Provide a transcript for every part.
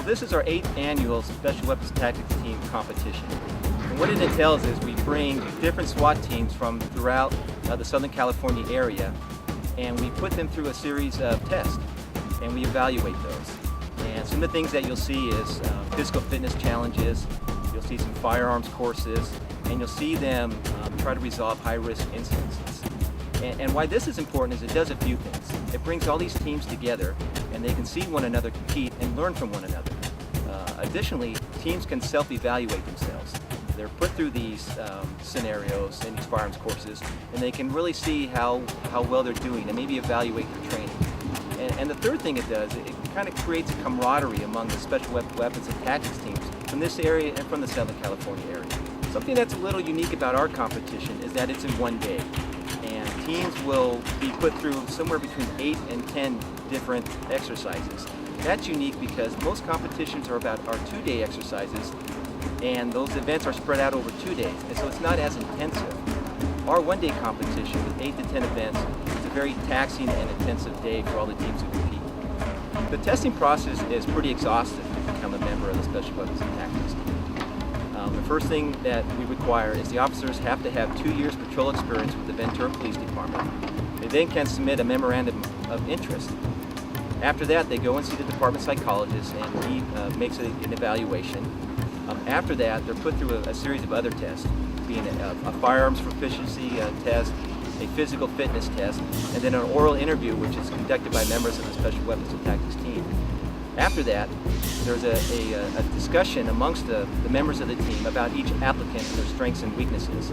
This is our 8th annual Special Weapons Tactics Team competition. And what it entails is we bring different SWAT teams from throughout the Southern California area, and we put them through a series of tests, and we evaluate those. And some of the things that you'll see is physical fitness challenges, you'll see some firearms courses, and you'll see them try to resolve high-risk incidences. And why this is important is it does a few things. It brings all these teams together, and they can see one another compete and learn from one another. Additionally, teams can self-evaluate themselves. They're put through these scenarios in these firearms courses, and they can really see how well they're doing and maybe evaluate their training. And the third thing it does, it kind of creates a camaraderie among the special weapons and tactics teams from this area and from the Southern California area. Something that's a little unique about our competition is that it's in one day. And teams will be put through somewhere between 8 and 10 different exercises. That's unique because most competitions are 2-day exercises, and those events are spread out over 2 days, and so it's not as intensive. Our one-day competition with 8 to 10 events is a very taxing and intensive day for all the teams who compete. The testing process is pretty exhaustive to become a member of the Special Weapons and Tactics Team. The first thing that we require is the officers have to have 2 years patrol experience with the Ventura Police Department. They then can submit a memorandum of interest. After that, they go and see the department psychologist, and he makes an evaluation. After that, they're put through a series of other tests, being a firearms proficiency test, a physical fitness test, and then an oral interview, which is conducted by members of the Special Weapons and Tactics team. After that, there's a discussion amongst the members of the team about each applicant and their strengths and weaknesses.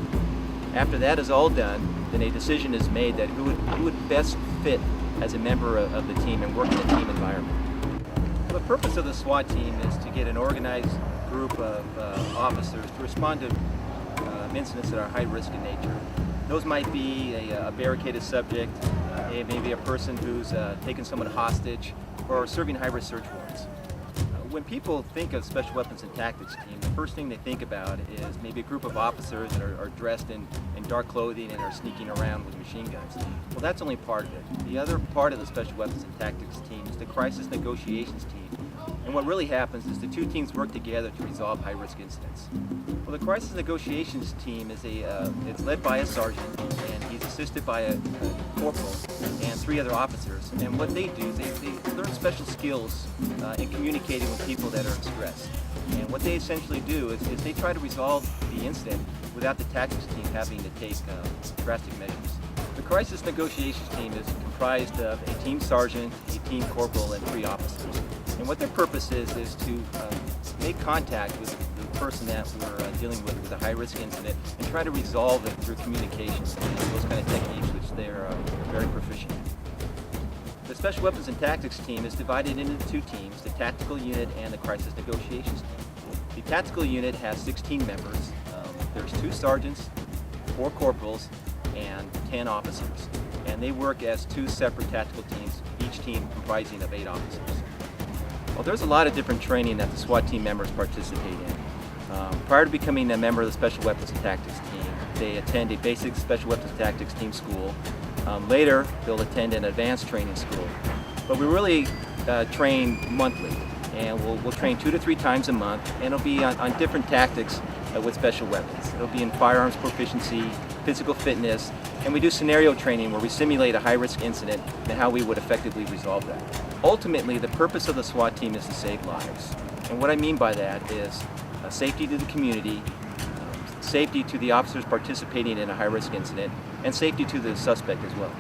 After that is all done, then a decision is made that who would best fit as a member of the team and work in a team environment. The purpose of the SWAT team is to get an organized group of officers to respond to incidents that are high risk in nature. Those might be a barricaded subject, maybe a person who's taken someone hostage, or serving high-risk search warrants. When people think of Special Weapons and Tactics team, the first thing they think about is maybe a group of officers that are dressed in dark clothing and are sneaking around with machine guns. Well, that's only part of it. The other part of the Special Weapons and Tactics team is the crisis negotiations team. And what really happens is the two teams work together to resolve high-risk incidents. Well, the crisis negotiations team is it's led by a sergeant, and he's assisted by a corporal and 3 other officers. And what they do is they learn special skills in communicating with people that are in stress. And what they essentially do is they try to resolve the incident without the tactics team having to take drastic measures. The crisis negotiations team is comprised of a team sergeant, a team corporal, and 3 officers. And what their purpose is to make contact with the person that we're dealing with a high-risk incident and try to resolve it through communications and those kind of techniques which they're very proficient in. The Special Weapons and Tactics team is divided into 2 teams, the Tactical Unit and the Crisis Negotiations team. The Tactical Unit has 16 members. There's 2 sergeants, 4 corporals, and 10 officers. And they work as 2 separate tactical teams, each team comprising of 8 officers. Well, there's a lot of different training that the SWAT team members participate in. Prior to becoming a member of the Special Weapons and Tactics team, they attend a basic Special Weapons and Tactics team school. Later, they'll attend an advanced training school. But we really train monthly, and we'll train 2 to 3 times a month, and it'll be on different tactics with special weapons. It'll be in firearms proficiency, physical fitness, and we do scenario training where we simulate a high-risk incident and how we would effectively resolve that. Ultimately, the purpose of the SWAT team is to save lives. And what I mean by that is safety to the community, safety to the officers participating in a high-risk incident, and safety to the suspect as well.